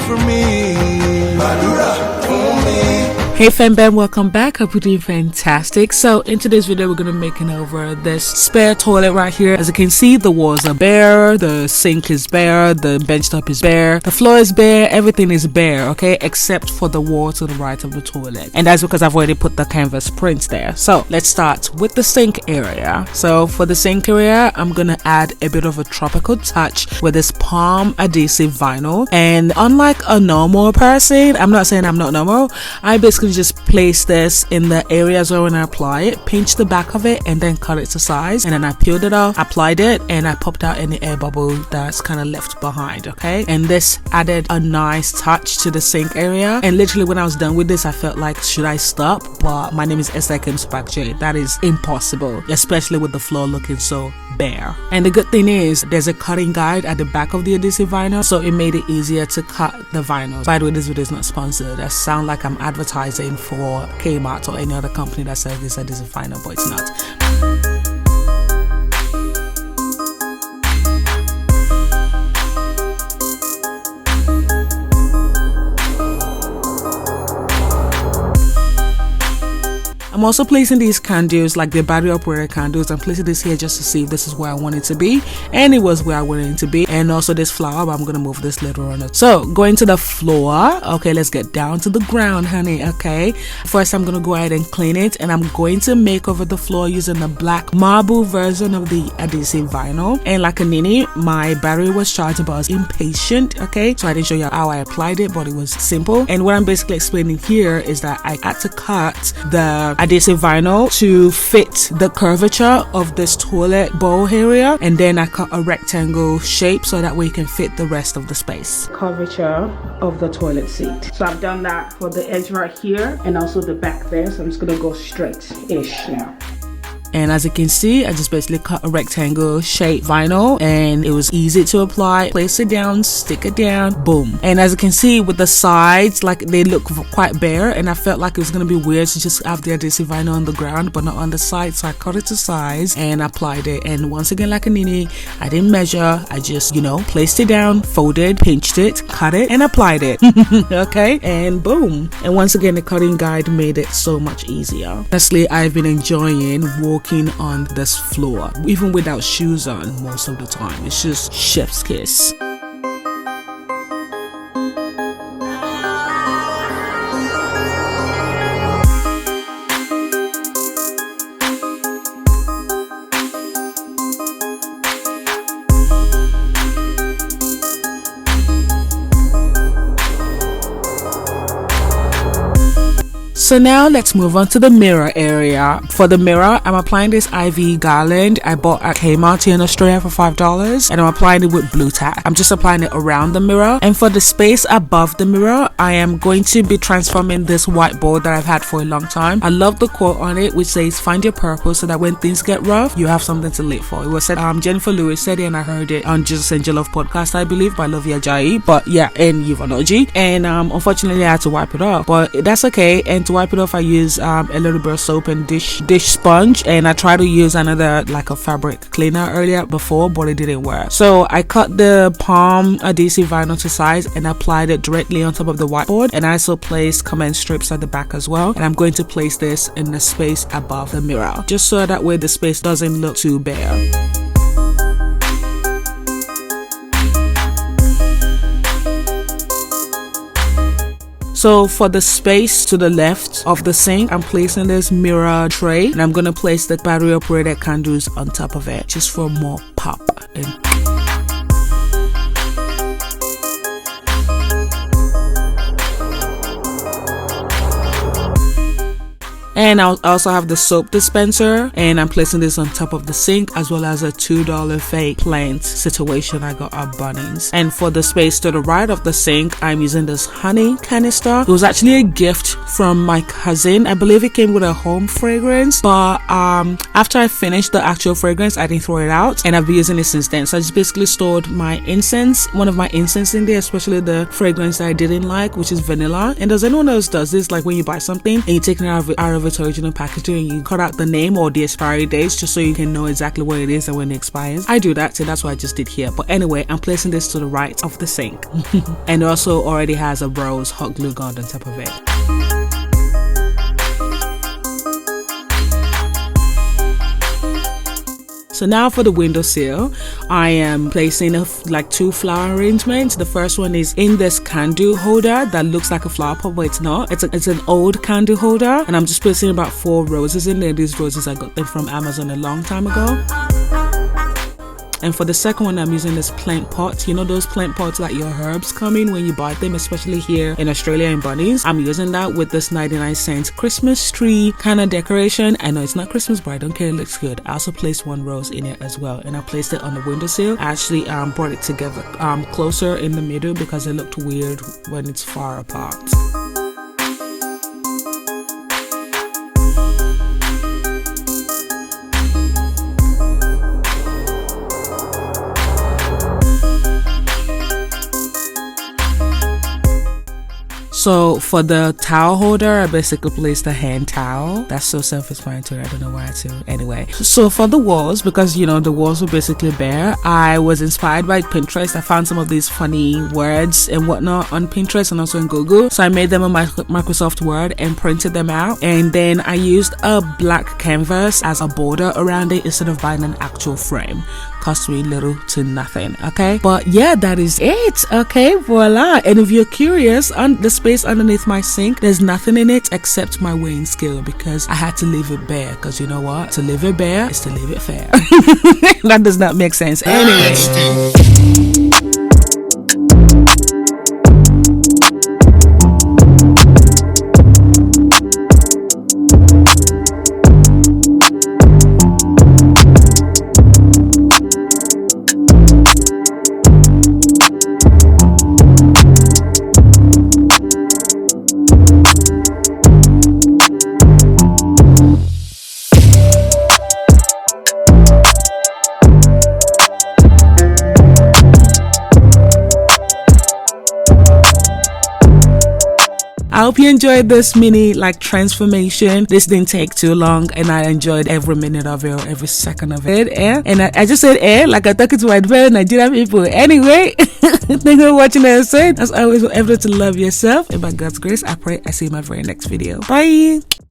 for me. Madura for me. Hey FamBam, welcome back. Hope you're doing fantastic. So in today's video, we're going to be making over this spare toilet right here. As you can see, the walls are bare, the sink is bare, the bench top is bare, the floor is bare, everything is bare, okay, except for the wall to the right of the toilet. And that's because I've already put the canvas prints there. So let's start with the sink area. So for the sink area, I'm going to add a bit of a tropical touch with this palm adhesive vinyl. And unlike a normal person, I'm not saying I'm not normal, I basically just place this in the areas where when I apply it, pinch the back of it and then cut it to size, and then I peeled it off, applied it, and I popped out any air bubble that's kind of left behind, okay? And this added a nice touch to the sink area. And literally when I was done with this, I felt like, should I stop? But my name is Esther J. That is impossible, especially with the floor looking so bare. And the good thing is there's a cutting guide at the back of the adhesive vinyl, so it made it easier to cut the vinyl. By the way, this video is not sponsored. I sound like I'm advertising for Kmart or any other company that sells this adhesive vinyl, but it's not. I'm also placing these candles, like the battery operated candles. I'm placing this here just to see if this is where I want it to be, and it was where I wanted it to be. And also this flower, but I'm gonna move this later on. So going to the floor, okay, let's get down to the ground, honey. Okay, first I'm gonna go ahead and clean it, and I'm going to make over the floor using the black marble version of the adhesive vinyl. And like a ninny, my battery was charged, but I was impatient, okay, so I didn't show you how I applied it, but it was simple. And what I'm basically explaining here is that I had to cut the adhesive vinyl to fit the curvature of this toilet bowl area, and then I cut a rectangle shape so that way you can fit the rest of the space. Curvature of the toilet seat. So I've done that for the edge right here and also the back there, so I'm just gonna go straight-ish now. And as you can see, I just basically cut a rectangle shape vinyl, and it was easy to apply. Place it down, stick it down, boom. And as you can see with the sides, like they look quite bare, and I felt like it was gonna be weird to just have the adhesive vinyl on the ground but not on the side, so I cut it to size and applied it. And once again, like a ninny, I didn't measure, I just, you know, placed it down, folded, pinched it, cut it, and applied it. Okay, and boom. And once again, the cutting guide made it so much easier. Honestly, I've been enjoying walking on this floor even without shoes on most of the time. It's just chef's kiss. So now let's move on to the mirror area. For the mirror, I'm applying this IV garland I bought at Kmart here in Australia for $5, and I'm applying it with blue tack. I'm just applying it around the mirror. And for the space above the mirror, I am going to be transforming this whiteboard that I've had for a long time. I love the quote on it, which says, find your purpose so that when things get rough, you have something to live for. It was said, Jennifer Lewis said it, and I heard it on Jesus and Jollof podcast, I believe, by Lovia Jai. But yeah, and Yvonne. And unfortunately, I had to wipe it off, but that's okay. And to wipe it off, I use a little bit of soap and dish sponge, and I tried to use another like a fabric cleaner earlier before, but it didn't work. So I cut the palm adhesive vinyl to size and applied it directly on top of the whiteboard, and I also placed comment strips at the back as well. And I'm going to place this in the space above the mirror, just so that way the space doesn't look too bare. So for the space to the left of the sink, I'm placing this mirror tray, and I'm going to place the battery operated candles on top of it just for more pop. And I also have the soap dispenser, and I'm placing this on top of the sink, as well as a $2 fake plant situation I got at Bunnings. And for the space to the right of the sink, I'm using this honey canister. It was actually a gift from my cousin. I believe it came with a home fragrance, but after I finished the actual fragrance, I didn't throw it out, and I've been using it since then. So I just basically stored my incense, one of my incense in there, especially the fragrance that I didn't like, which is vanilla. And does anyone else does this? Like when you buy something and you take it out of of its original packaging, you cut out the name or the expiry dates just so you can know exactly what it is and when it expires. I do that, so that's what I just did here. But anyway, I'm placing this to the right of the sink. And also already has a rose hot glue gun on top of it. So now for the windowsill, I am placing like 2 flower arrangements. The first one is in this candle holder that looks like a flower pot, but it's not. It's an old candle holder, and I'm just placing about 4 roses in there. These roses, I got them from Amazon a long time ago. And for the second one, I'm using this plant pot. You know those plant pots that your herbs come in when you buy them, especially here in Australia in Bunnies. I'm using that with this 99-cent Christmas tree kind of decoration. I know it's not Christmas, but I don't care, it looks good. I also placed 1 rose in it as well, and I placed it on the windowsill. I actually brought it together closer in the middle because it looked weird when it's far apart. So for the towel holder, I basically placed a hand towel. That's so self-explanatory, I don't know why too. Anyway, so for the walls, because you know the walls were basically bare, I was inspired by Pinterest. I found some of these funny words and whatnot on Pinterest and also in Google. So I made them on my Microsoft Word and printed them out. And then I used a black canvas as a border around it instead of buying an actual frame. Cost me little to nothing, okay? But yeah, that is it, okay? Voila. And if you're curious, on the space underneath my sink, there's nothing in it except my weighing scale because I had to leave it bare, because you know what? To leave it bare is to leave it fair. That does not make sense. Anyway. I hope you enjoyed this mini transformation. This didn't take too long and I enjoyed every minute of it, every second of it. And I just said like I'm talking to my fellow Nigerian people. Anyway, thank you for watching the episode. As always, remember to love yourself, and by God's grace I pray I see you in my very next video. Bye.